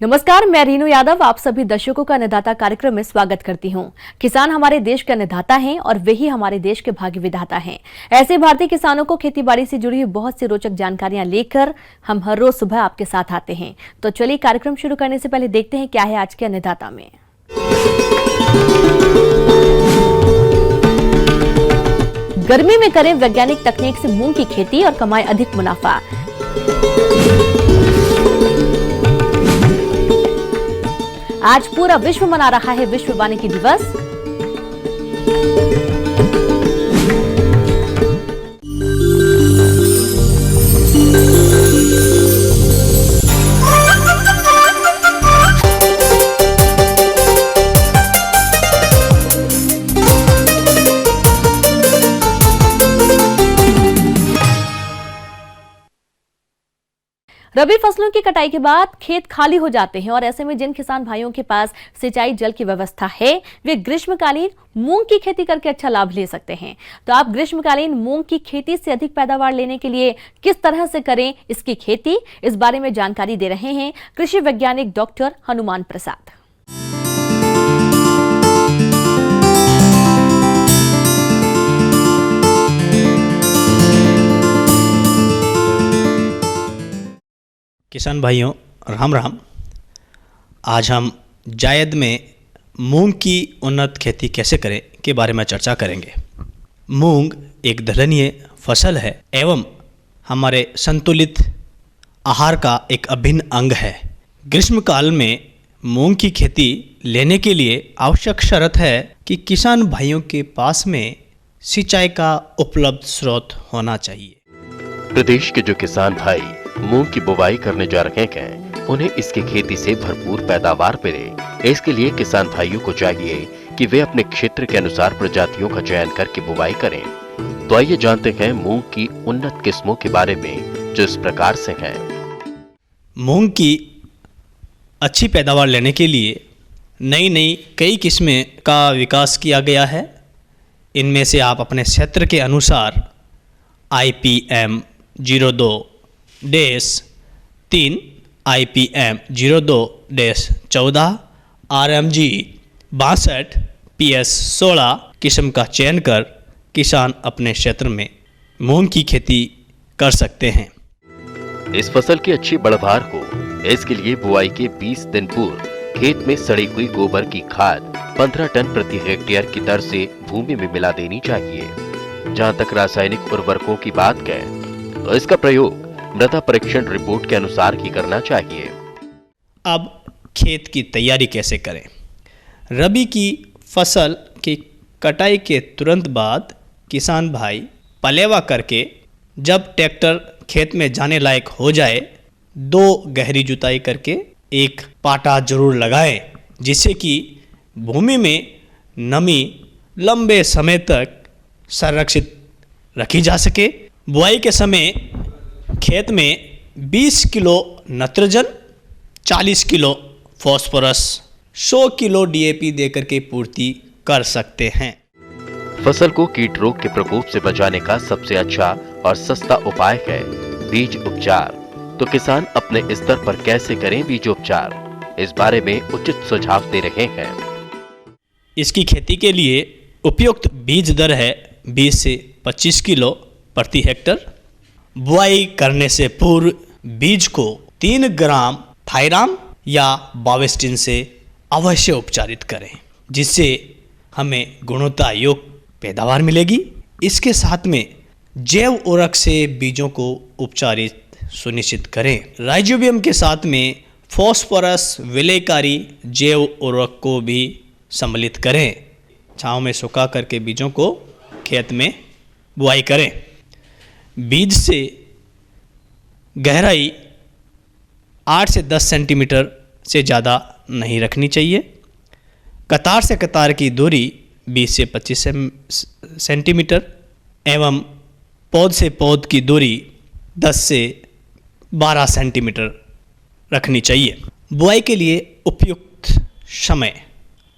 नमस्कार, मैं रीनू यादव आप सभी दर्शकों का अन्नदाता कार्यक्रम में स्वागत करती हूं। किसान हमारे देश के अन्नदाता हैं और वे ही हमारे देश के भाग्य विधाता हैं। ऐसे भारतीय किसानों को खेतीबाड़ी से जुड़ी हुई बहुत सी रोचक जानकारियां लेकर हम हर रोज सुबह आपके साथ आते हैं। तो चलिए कार्यक्रम शुरू करने से पहले देखते हैं क्या है आज के अन्नदाता में। गर्मी में करें वैज्ञानिक तकनीक से मूंग की खेती और कमाएं अधिक मुनाफा। आज पूरा विश्व मना रहा है विश्व वानिकी दिवस। रबी फसलों की कटाई के बाद खेत खाली हो जाते हैं और ऐसे में जिन किसान भाइयों के पास सिंचाई जल की व्यवस्था है वे ग्रीष्मकालीन मूंग की खेती करके अच्छा लाभ ले सकते हैं। तो आप ग्रीष्मकालीन मूंग की खेती से अधिक पैदावार लेने के लिए किस तरह से करें इसकी खेती, इस बारे में जानकारी दे रहे हैं कृषि वैज्ञानिक डॉक्टर हनुमान प्रसाद। किसान भाइयों राम राम। आज हम जायद में मूंग की उन्नत खेती कैसे करें के बारे में चर्चा करेंगे। मूंग एक दलहनीय फसल है एवं हमारे संतुलित आहार का एक अभिन्न अंग है। ग्रीष्मकाल में मूंग की खेती लेने के लिए आवश्यक शर्त है कि किसान भाइयों के पास में सिंचाई का उपलब्ध स्रोत होना चाहिए। प्रदेश के जो किसान भाई मूंग की बुवाई करने जा रहे हैं उन्हें इसकी खेती से भरपूर पैदावार मिले, इसके लिए किसान भाइयों को चाहिए कि वे अपने क्षेत्र के अनुसार प्रजातियों का चयन करके बुवाई करें। तो आइए जानते हैं मूंग की उन्नत किस्मों के बारे में जो इस प्रकार से हैं। मूंग की अच्छी पैदावार लेने के लिए नई कई किस्में का विकास किया गया है। इनमें से आप अपने क्षेत्र के अनुसार IPM 02-3, IPM 02-14, RMG 62, PS 16 किस्म का चयन कर किसान अपने क्षेत्र में मूंग की खेती कर सकते हैं। इस फसल की अच्छी बढ़वार को इसके लिए बुआई के 20 दिन पूर्व खेत में सड़ी हुई गोबर की खाद 15 टन प्रति हेक्टेयर की दर से भूमि में मिला देनी चाहिए। जहां तक रासायनिक उर्वरकों की बात करें तो इसका प्रयोग मृदा परीक्षण रिपोर्ट के अनुसार ही करना चाहिए। अब खेत की तैयारी कैसे करें। रबी की फसल की कटाई के तुरंत बाद किसान भाई पलेवा करके जब ट्रैक्टर खेत में जाने लायक हो जाए 2 गहरी जुताई करके एक पाटा जरूर लगाएं, जिससे कि भूमि में नमी लंबे समय तक संरक्षित रखी जा सके। बुआई के समय खेत में 20 kilo nitrogen, 40 kilo phosphorus, 100 kilo DAP देकर के पूर्ति कर सकते हैं। फसल को कीट रोग के प्रकोप से बचाने का सबसे अच्छा और सस्ता उपाय है बीज उपचार। तो किसान अपने स्तर पर कैसे करें बीज उपचार, इस बारे में उचित सुझाव दे रहे हैं। इसकी खेती के लिए उपयुक्त बीज दर है 20 से 25 किलो प्रति हेक्टर। बुआई करने से पूर्व बीज को 3 ग्राम थायराम या बावेस्टिन से अवश्य उपचारित करें, जिससे हमें गुणवत्ता युक्त पैदावार मिलेगी। इसके साथ में जैव उर्वरक से बीजों को उपचारित सुनिश्चित करें। राइजोबियम के साथ में फास्फोरस विलेयकारी जैव उर्वरक को भी सम्मिलित करें। छांव में सुखा करके बीजों को खेत में बुआई करें। बीज से गहराई 8 से 10 सेंटीमीटर से ज़्यादा नहीं रखनी चाहिए। कतार से कतार की दूरी 20 से 25 सेंटीमीटर एवं पौध से पौध की दूरी 10 से 12 सेंटीमीटर रखनी चाहिए। बुआई के लिए उपयुक्त समय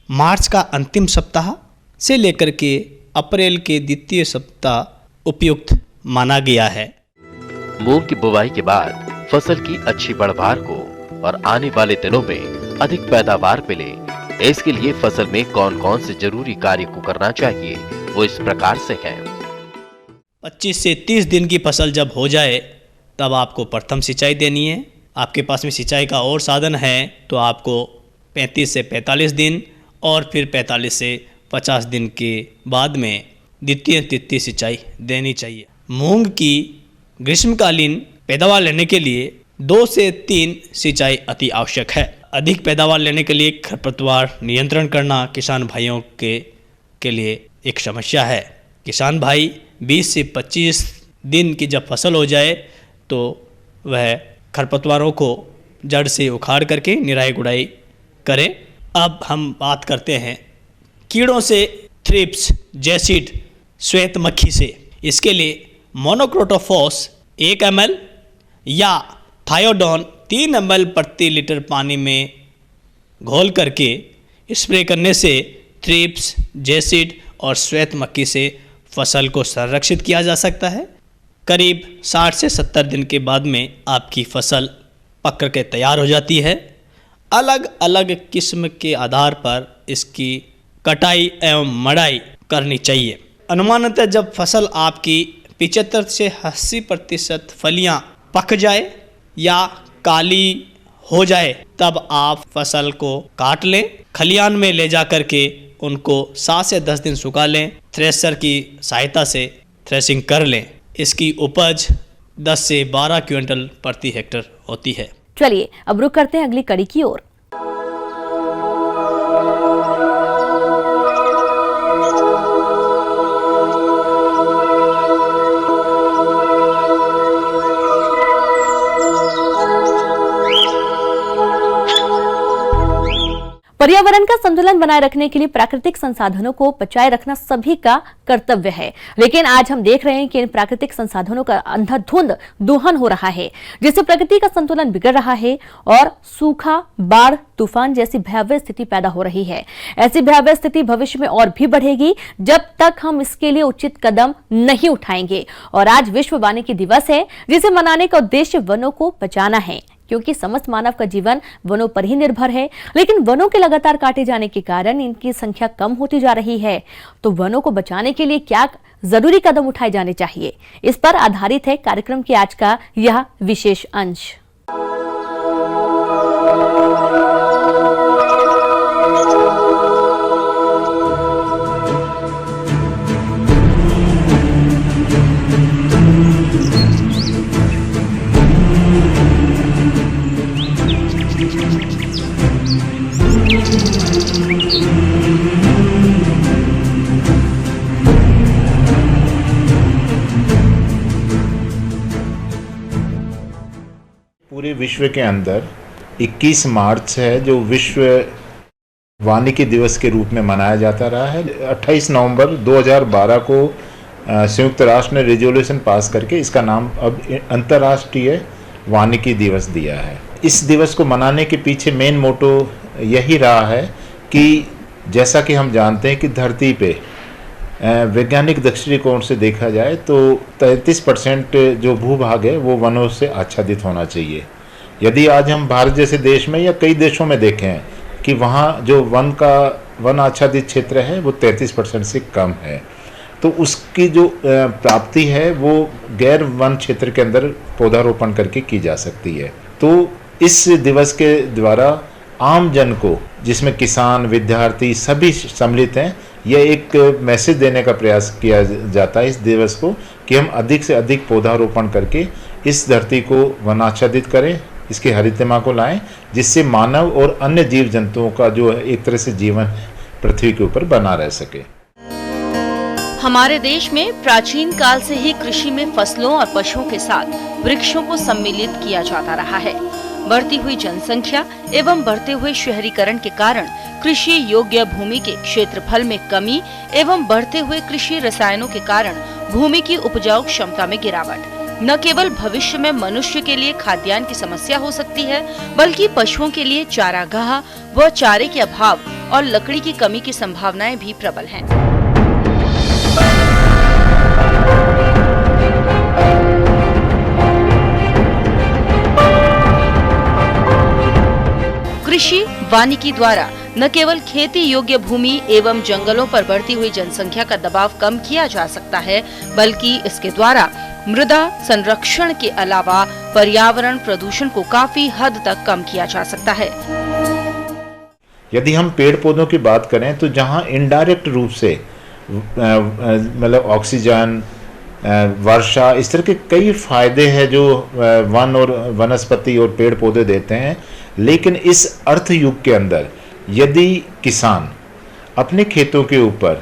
मार्च का अंतिम सप्ताह से लेकर के अप्रैल के द्वितीय सप्ताह उपयुक्त माना गया है। मूंग की बुवाई के बाद फसल की अच्छी बढ़वार को और आने वाले दिनों में अधिक पैदावार मिले, इसके लिए फसल में कौन कौन से जरूरी कार्य को करना चाहिए, वो इस प्रकार से है। 25 से 30 दिन की फसल जब हो जाए तब आपको प्रथम सिंचाई देनी है। आपके पास में सिंचाई का और साधन है तो आपको 35 से 45 दिन और फिर 45 से 50 दिन के बाद में द्वितीय तृतीय सिंचाई देनी चाहिए। मूंग की ग्रीष्मकालीन पैदावार लेने के लिए 2 से 3 सिंचाई अति आवश्यक है। अधिक पैदावार लेने के लिए खरपतवार नियंत्रण करना किसान भाइयों के लिए एक समस्या है। किसान भाई 20 से 25 दिन की जब फसल हो जाए तो वह खरपतवारों को जड़ से उखाड़ करके निराई गुड़ाई करें। अब हम बात करते हैं कीड़ों से, थ्रिप्स, जैसिड, श्वेत मक्खी से। इसके लिए मोनोक्रोटोफॉस 1 ml या थायोडोन 3 ml प्रति लीटर पानी में घोल करके स्प्रे करने से थ्रिप्स, जैसिड और श्वेत मक्खी से फसल को संरक्षित किया जा सकता है। करीब 60 से 70 दिन के बाद में आपकी फसल पक कर के तैयार हो जाती है। अलग अलग किस्म के आधार पर इसकी कटाई एवं मड़ाई करनी चाहिए। अनुमानतः जब फसल आपकी 75 से 80% फलियां पक जाए या काली हो जाए तब आप फसल को काट लें। खलियान में ले जा कर के उनको 7 से 10 दिन सुखा लें। थ्रेशर की सहायता से थ्रेशिंग कर लें। इसकी उपज 10 से 12 क्विंटल प्रति हेक्टर होती है। चलिए अब रुक करते हैं अगली कड़ी की ओर। पर्यावरण का संतुलन बनाए रखने के लिए प्राकृतिक संसाधनों को बचाए रखना सभी का कर्तव्य है, लेकिन आज हम देख रहे हैं कि इन प्राकृतिक संसाधनों का अंधाधुंध दोहन हो रहा है, जिससे प्रकृति का संतुलन बिगड़ रहा है और सूखा, बाढ़, तूफान जैसी भयावह स्थिति पैदा हो रही है। ऐसी भयावह स्थिति भविष्य में और भी बढ़ेगी जब तक हम इसके लिए उचित कदम नहीं उठाएंगे। और आज विश्व वानिकी दिवस है, जिसे मनाने का उद्देश्य वनों को बचाना है, क्योंकि समस्त मानव का जीवन वनों पर ही निर्भर है। लेकिन वनों के लगातार काटे जाने के कारण इनकी संख्या कम होती जा रही है। तो वनों को बचाने के लिए क्या जरूरी कदम उठाए जाने चाहिए, इस पर आधारित है कार्यक्रम की आज का यह विशेष अंश। पूरे विश्व के अंदर 21 मार्च है जो विश्व वानिकी दिवस के रूप में मनाया जाता रहा है। 28 नवंबर 2012 को संयुक्त राष्ट्र ने रेजोल्यूशन पास करके इसका नाम अब अंतर्राष्ट्रीय वानिकी दिवस दिया है। इस दिवस को मनाने के पीछे मेन मोटो यही रहा है कि जैसा कि हम जानते हैं कि धरती पे वैज्ञानिक दृष्टिकोण से देखा जाए तो 33% जो भूभाग है वो वनों से आच्छादित होना चाहिए। यदि आज हम भारत जैसे देश में या कई देशों में देखें कि वहाँ जो वन आच्छादित क्षेत्र है वो 33% से कम है, तो उसकी जो प्राप्ति है वो गैर वन क्षेत्र के अंदर पौधारोपण करके की जा सकती है। तो इस दिवस के द्वारा आम जन को, जिसमें किसान, विद्यार्थी सभी सम्मिलित हैं, यह एक मैसेज देने का प्रयास किया जाता है इस दिवस को कि हम अधिक से अधिक पौधारोपण करके इस धरती को वनाच्छादित करें, इसकी हरितमा को लाएं, जिससे मानव और अन्य जीव जंतुओं का जो एक तरह से जीवन पृथ्वी के ऊपर बना रह सके। हमारे देश में प्राचीन काल से ही कृषि में फसलों और पशुओं के साथ वृक्षों को सम्मिलित किया जाता रहा है। बढ़ती हुई जनसंख्या एवं बढ़ते हुए शहरीकरण के कारण कृषि योग्य भूमि के क्षेत्रफल में कमी एवं बढ़ते हुए कृषि रसायनों के कारण भूमि की उपजाऊ क्षमता में गिरावट न केवल भविष्य में मनुष्य के लिए खाद्यान्न की समस्या हो सकती है, बल्कि पशुओं के लिए चारागाह व चारे के अभाव और लकड़ी की कमी की संभावनाएं भी प्रबल हैं। कृषि वानिकी द्वारा न केवल खेती योग्य भूमि एवं जंगलों पर बढ़ती हुई जनसंख्या का दबाव कम किया जा सकता है, बल्कि इसके द्वारा मृदा संरक्षण के अलावा पर्यावरण प्रदूषण को काफी हद तक कम किया जा सकता है। यदि हम पेड़ पौधों की बात करें तो जहाँ इनडायरेक्ट रूप से मतलब ऑक्सीजन, वर्षा, इस तरह के कई फायदे हैं जो वन और वनस्पति और पेड़ पौधे देते हैं, लेकिन इस अर्थ युग के अंदर यदि किसान अपने खेतों के ऊपर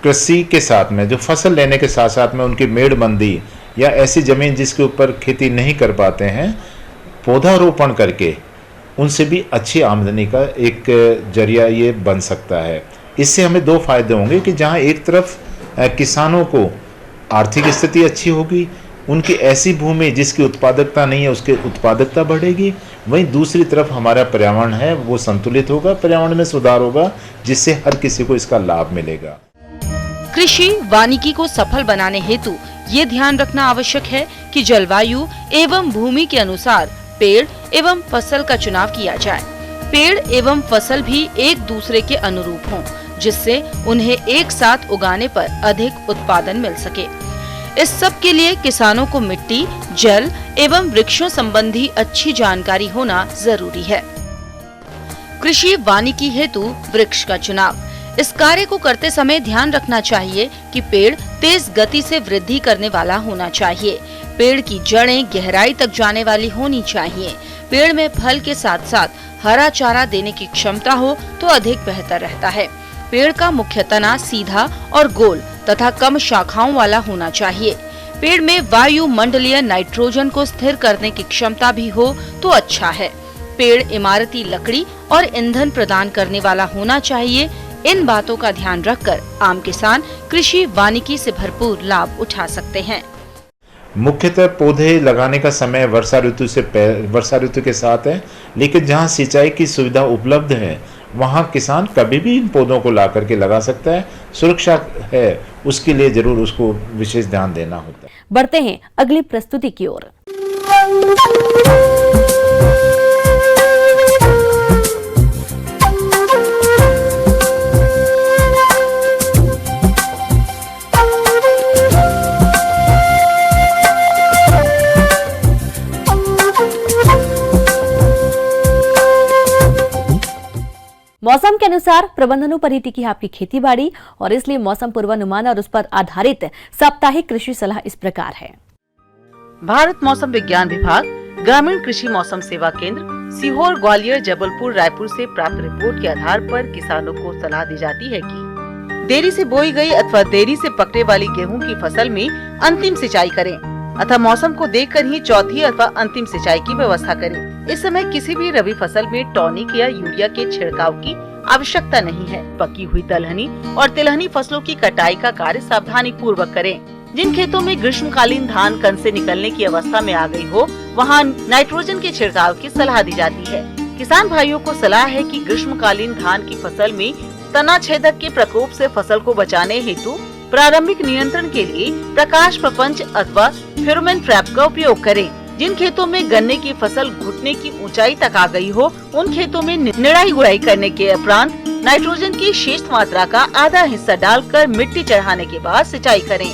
कृषि के साथ में जो फसल लेने के साथ साथ में उनकी मेड़बंदी या ऐसी ज़मीन जिसके ऊपर खेती नहीं कर पाते हैं, पौधारोपण करके उनसे भी अच्छी आमदनी का एक जरिया ये बन सकता है। इससे हमें दो फायदे होंगे कि जहाँ एक तरफ किसानों को आर्थिक स्थिति अच्छी होगी, उनकी ऐसी भूमि जिसकी उत्पादकता नहीं है उसकी उत्पादकता बढ़ेगी, वहीं दूसरी तरफ हमारा पर्यावरण है वो संतुलित होगा, पर्यावरण में सुधार होगा, जिससे हर किसी को इसका लाभ मिलेगा। कृषि वानिकी को सफल बनाने हेतु ये ध्यान रखना आवश्यक है कि जलवायु एवं भूमि के अनुसार पेड़ एवं फसल का चुनाव किया जाए। पेड़ एवं फसल भी एक दूसरे के अनुरूप हों, जिससे उन्हें एक साथ उगाने पर अधिक उत्पादन मिल सके। इस सब के लिए किसानों को मिट्टी, जल एवं वृक्षों संबंधी अच्छी जानकारी होना जरूरी है। कृषि वानिकी हेतु वृक्ष का चुनाव। इस कार्य को करते समय ध्यान रखना चाहिए कि पेड़ तेज गति से वृद्धि करने वाला होना चाहिए। पेड़ की जड़ें गहराई तक जाने वाली होनी चाहिए। पेड़ में फल के साथ साथ हरा चारा देने की क्षमता हो तो अधिक बेहतर रहता है। पेड़ का मुख्य तना सीधा और गोल तथा कम शाखाओं वाला होना चाहिए। पेड़ में वायुमंडलीय नाइट्रोजन को स्थिर करने की क्षमता भी हो तो अच्छा है। पेड़ इमारती लकड़ी और ईंधन प्रदान करने वाला होना चाहिए। इन बातों का ध्यान रखकर आम किसान कृषि वानिकी से भरपूर लाभ उठा सकते हैं। मुख्यतः पौधे लगाने का समय वर्षा ऋतु के साथ है, लेकिन जहाँ सिंचाई की सुविधा उपलब्ध है वहाँ किसान कभी भी इन पौधों को ला करके लगा सकता है। सुरक्षा है उसके लिए जरूर उसको विशेष ध्यान देना होता है। बढ़ते हैं अगली प्रस्तुति की ओर। मौसम के अनुसार प्रबंधनों पर ही टिकी है आपकी खेती बाड़ी, और इसलिए मौसम पूर्वानुमान और उस पर आधारित साप्ताहिक कृषि सलाह इस प्रकार है। भारत मौसम विज्ञान विभाग, ग्रामीण कृषि मौसम सेवा केंद्र, सीहोर, ग्वालियर, जबलपुर, रायपुर से प्राप्त रिपोर्ट के आधार पर किसानों को सलाह दी जाती है कि देरी से बोई गई अथवा देरी से पकने वाली गेहूं की फसल में अंतिम सिंचाई करें अथवा मौसम को देखकर ही चौथी अथवा अंतिम सिंचाई की व्यवस्था करें। इस समय किसी भी रबी फसल में टॉनिक या यूरिया के छिड़काव की आवश्यकता नहीं है। पकी हुई दलहनी और तिलहनी फसलों की कटाई का कार्य सावधानी पूर्वक करें। जिन खेतों में ग्रीष्मकालीन धान कण से निकलने की अवस्था में आ गई हो, वहां नाइट्रोजन के छिड़काव की सलाह दी जाती है। किसान भाइयों को सलाह है कि ग्रीष्मकालीन धान की फसल में तना छेदक के प्रकोप से फसल को बचाने हेतु प्रारंभिक नियंत्रण के लिए प्रकाश प्रपंच अथवा फेरोमोन ट्रैप का उपयोग करें। जिन खेतों में गन्ने की फसल घुटने की ऊंचाई तक आ गई हो, उन खेतों में निराई गुड़ाई करने के उपरांत नाइट्रोजन की शेष मात्रा का आधा हिस्सा डालकर मिट्टी चढ़ाने के बाद सिंचाई करें।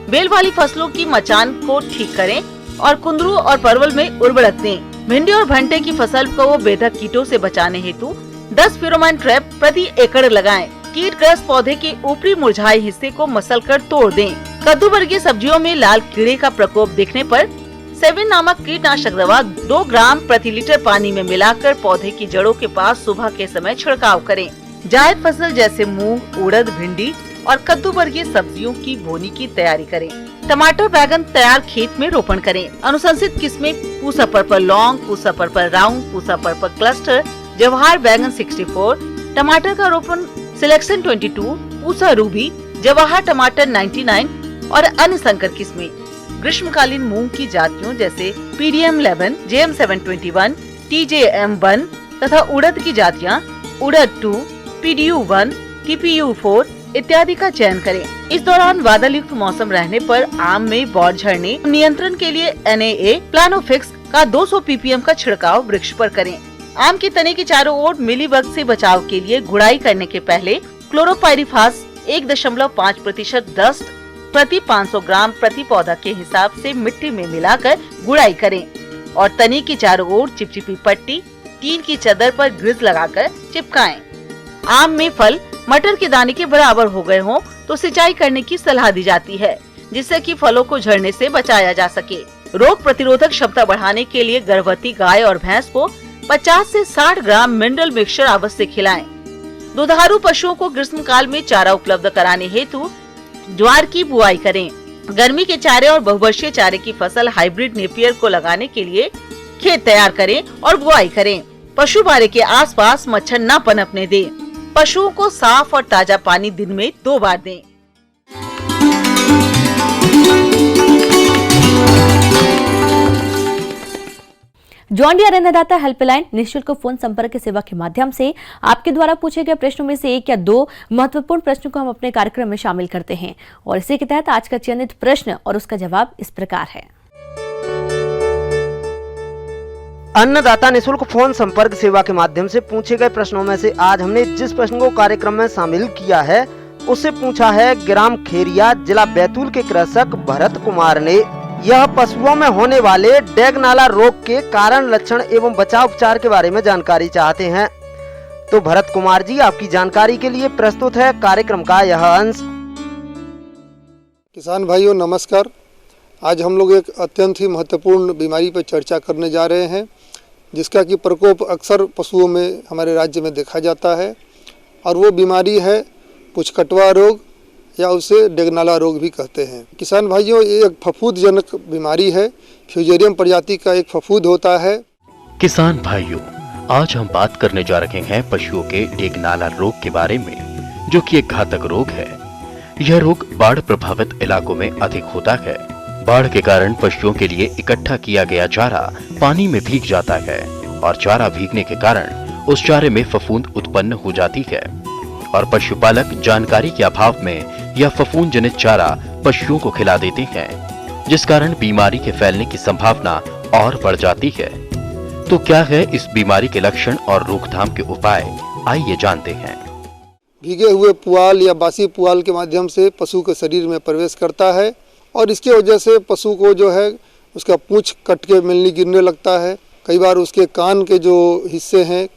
बेल वाली फसलों की मचान को ठीक करें और कुंदरू और परवल में उर्वरक दें। भिंडी और भंटे की फसल को बेधक कीटों से बचाने हेतु 10 फेरोमोन ट्रैप प्रति एकड़ लगाएं। कीटग्रस्त पौधे के ऊपरी मुरझाए हिस्से को मसलकर तोड़ दें। कद्दू वर्गीय सब्जियों में लाल कीड़े का प्रकोप दिखने पर 7 नामक कीटनाशक दवा 2 ग्राम प्रति लीटर पानी में मिलाकर पौधे की जड़ों के पास सुबह के समय छिड़काव करें। जायद फसल जैसे मूंग, उड़द, भिंडी और कद्दू वर्गीय सब्जियों की बोनी की तैयारी करें। टमाटर, बैगन तैयार खेत में रोपण करें। अनुशंसित किस्में Pusa purple long, Pusa purple round, Pusa purple cluster, Jawahar बैगन 64, टमाटर का रोपण सिलेक्शन 22, पूसा रूबी, जवाहर टमाटर 99 और अन्य संकर किस्में। ग्रीष्मकालीन मूंग की जातियों जैसे PDM 11, JM 721, TJM 1 तथा उड़द की जातियां उड़द 2, PDU 1, TPU 4 इत्यादि का चयन करें। इस दौरान बादल युक्त मौसम रहने पर आम में बौर झड़ने नियंत्रण के लिए NAA प्लानोफिक्स का 200 ppm का छिड़काव वृक्ष पर करें। आम के तने के चारों ओर मिलीबग से बचाव के लिए गुड़ाई करने के पहले क्लोरोपाइरीफास 1.5% डस्ट प्रति 500 ग्राम प्रति पौधा के हिसाब से मिट्टी में मिलाकर गुड़ाई करें और तने की चारों ओर चिपचिपी पट्टी टीन की चादर पर ग्रीस लगाकर चिपकाएं। आम में फल मटर के दाने के बराबर हो गए हों तो सिंचाई करने की सलाह दी जाती है, जिससे कि फलों को झड़ने से बचाया जा सके। रोग प्रतिरोधक क्षमता बढ़ाने के लिए गर्भवती गाय और भैंस को 50 से 60 ग्राम मिनरल मिक्सचर अवश्य खिलाएं। दुधारू पशुओं को ग्रीष्म काल में चारा उपलब्ध कराने हेतु ज्वार की बुआई करें। गर्मी के चारे और बहुवर्षीय चारे की फसल हाइब्रिड नेपियर को लगाने के लिए खेत तैयार करें और बुआई करें। पशु बाड़े के आसपास मच्छर न पनपने दें। पशुओं को साफ और ताजा पानी दिन में 2 बार दें। जॉन डियर अन्नदाता हेल्पलाइन निःशुल्क फोन संपर्क सेवा के माध्यम से आपके द्वारा पूछे गए प्रश्नों में से 1 या 2 महत्वपूर्ण प्रश्नों को हम अपने कार्यक्रम में शामिल करते हैं और इसी के तहत आज का चयनित प्रश्न और उसका जवाब इस प्रकार है। अन्नदाता निःशुल्क फोन संपर्क सेवा के माध्यम से पूछे गए प्रश्नों में से आज हमने जिस प्रश्न को कार्यक्रम में शामिल किया है उससे पूछा है ग्राम खेरिया जिला बैतूल के कृषक भरत कुमार ने। यह पशुओं में होने वाले डेगनाला रोग के कारण, लक्षण एवं बचाव उपचार के बारे में जानकारी चाहते हैं। तो भरत कुमार जी, आपकी जानकारी के लिए प्रस्तुत है कार्यक्रम का यह अंश। किसान भाइयों नमस्कार। आज हम लोग एक अत्यंत ही महत्वपूर्ण बीमारी पर चर्चा करने जा रहे हैं, जिसका कि प्रकोप अक्सर पशुओं में हमारे राज्य में देखा जाता है और वो बीमारी है पुचकटवा रोग या उसे डेगनाला रोग भी कहते हैं। किसान भाइयों, ये एक फफूंदजनक बीमारी है। फ्यूजेरियम प्रजाति का एक फफूंद होता है। किसान भाइयों, आज हम बात करने जा रहे हैं पशुओं के डेगनाला रोग के बारे में, जो कि एक घातक रोग है। यह रोग बाढ़ प्रभावित इलाकों में अधिक होता है। बाढ़ के कारण पशुओं के लिए इकट्ठा किया गया चारा पानी में भीग जाता है और चारा भीगने के कारण उस चारे में फफूंद उत्पन्न हो जाती है और पशुपालक जानकारी के अभाव में यह फफूंद जनित चारा पशुओं को खिला देते हैं, जिस कारण बीमारी के फैलने की संभावना और बढ़ जाती है। तो क्या है इस बीमारी के लक्षण और रोकथाम के उपाय, आइए जानते हैं। भीगे हुए पुआल या बासी पुआल के माध्यम से पशु के शरीर में प्रवेश करता है और इसके वजह से पशु को जो है उसका पूंछ कट के मिलनी गिरने लगता है। कई बार उसके कान के जो हिस्से हैं,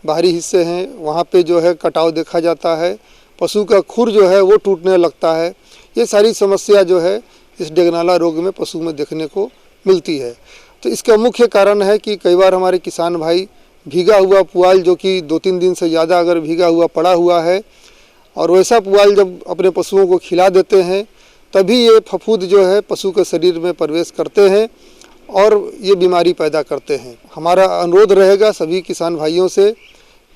बाहरी हिस्से हैं, वहाँ पे जो है कटाव देखा जाता है। पशु का खुर जो है वो टूटने लगता है। ये सारी समस्या जो है इस डेगनाला रोग में पशु में देखने को मिलती है। तो इसका मुख्य कारण है कि कई बार हमारे किसान भाई भीगा हुआ पुआल, जो कि 2-3 दिन से ज़्यादा अगर भीगा हुआ पड़ा हुआ है, और वैसा पुआल जब अपने पशुओं को खिला देते हैं तभी ये फफूंद जो है पशु के शरीर में प्रवेश करते हैं और ये बीमारी पैदा करते हैं। हमारा अनुरोध रहेगा सभी किसान भाइयों से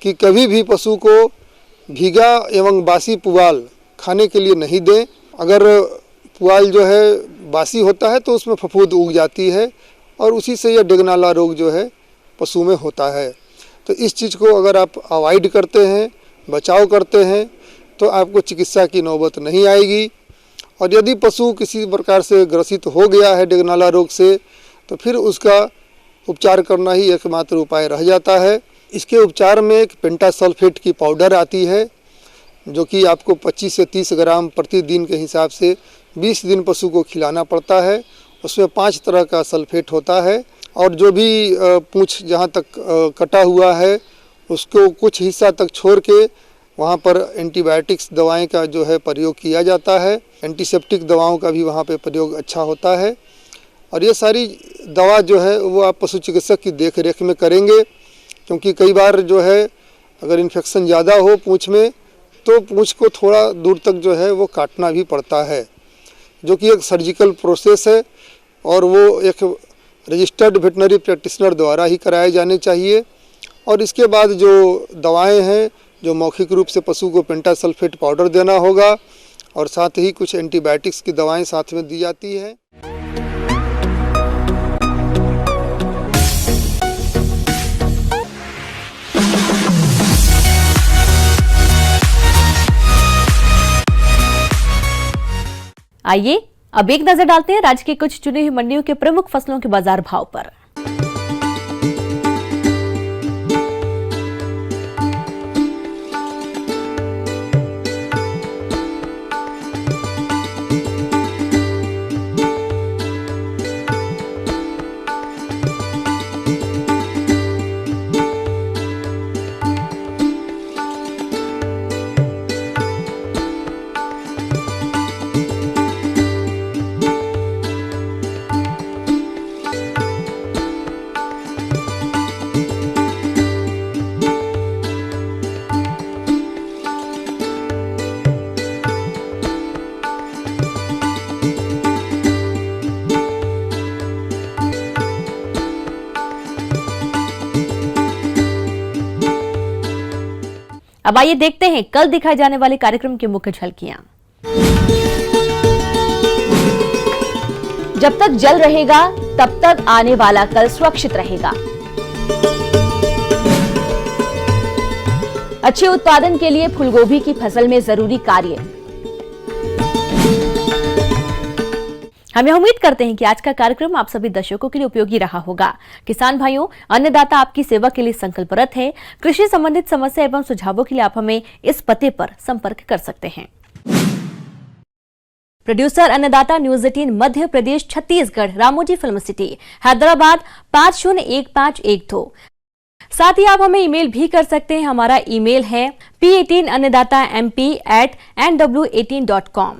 कि कभी भी पशु को भीगा एवं बासी पुआल खाने के लिए नहीं दें। अगर पुआल जो है बासी होता है तो उसमें फफूंद उग जाती है और उसी से यह डेगनाला रोग जो है पशु में होता है। तो इस चीज़ को अगर आप अवॉइड करते हैं, बचाव करते हैं, तो आपको चिकित्सा की नौबत नहीं आएगी। और यदि पशु किसी प्रकार से ग्रसित हो गया है डेगनाला रोग से, तो फिर उसका उपचार करना ही एकमात्र उपाय रह जाता है। इसके उपचार में एक पेंटासल्फेट की पाउडर आती है, जो कि आपको 25 से 30 ग्राम प्रतिदिन के हिसाब से 20 दिन पशु को खिलाना पड़ता है। उसमें 5 तरह का सल्फेट होता है और जो भी पूंछ जहाँ तक कटा हुआ है उसको कुछ हिस्सा तक छोड़ के वहाँ पर एंटीबायोटिक्स दवाएं का जो है प्रयोग किया जाता है। एंटीसेप्टिक दवाओं का भी वहाँ पे प्रयोग अच्छा होता है और ये सारी दवा जो है वो आप पशु चिकित्सक की देख रेख में करेंगे, क्योंकि कई बार जो है अगर इन्फेक्शन ज़्यादा हो पूंछ में तो पूंछ को थोड़ा दूर तक जो है वो काटना भी पड़ता है, जो कि एक सर्जिकल प्रोसेस है और वो एक रजिस्टर्ड वेटनरी प्रैक्टिशनर द्वारा ही कराए जाने चाहिए। और इसके बाद जो दवाएं हैं, जो मौखिक रूप से पशु को पेंटासल्फेट पाउडर देना होगा और साथ ही कुछ एंटीबायोटिक्स की दवाएं साथ में दी जाती हैं। आइए अब एक नजर डालते हैं राज्य की कुछ चुनी हुई मंडियों के प्रमुख फसलों के बाजार भाव पर। अब आइए देखते हैं कल दिखाए जाने वाले कार्यक्रम की मुख्य झलकियां। जब तक जल रहेगा तब तक आने वाला कल सुरक्षित रहेगा। अच्छे उत्पादन के लिए फूलगोभी की फसल में जरूरी कार्य। हम यह उम्मीद करते हैं कि आज का कार्यक्रम आप सभी दर्शकों के लिए उपयोगी रहा होगा। किसान भाइयों, अन्नदाता आपकी सेवा के लिए संकल्परत है। कृषि संबंधित समस्या एवं सुझावों के लिए आप हमें इस पते पर संपर्क कर सकते हैं। प्रोड्यूसर अन्नदाता, news 18 Madhya Pradesh, Chhattisgarh, Ramoji film city, Hyderabad 501512। साथ ही आप हमें ईमेल भी कर सकते हैं। हमारा ईमेल है p18annadatamp@nw18.com।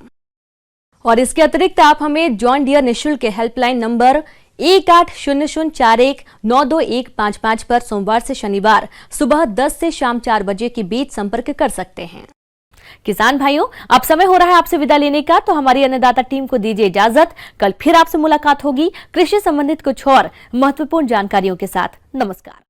और इसके अतिरिक्त आप हमें जॉन डियर निःशुल्क हेल्पलाइन नंबर 180041922155 पर सोमवार से शनिवार सुबह 10 से शाम 4 बजे के बीच संपर्क कर सकते हैं। किसान भाइयों, अब समय हो रहा है आपसे विदा लेने का, तो हमारी अन्नदाता टीम को दीजिए इजाजत। कल फिर आपसे मुलाकात होगी कृषि संबंधित कुछ और महत्वपूर्ण जानकारियों के साथ। नमस्कार।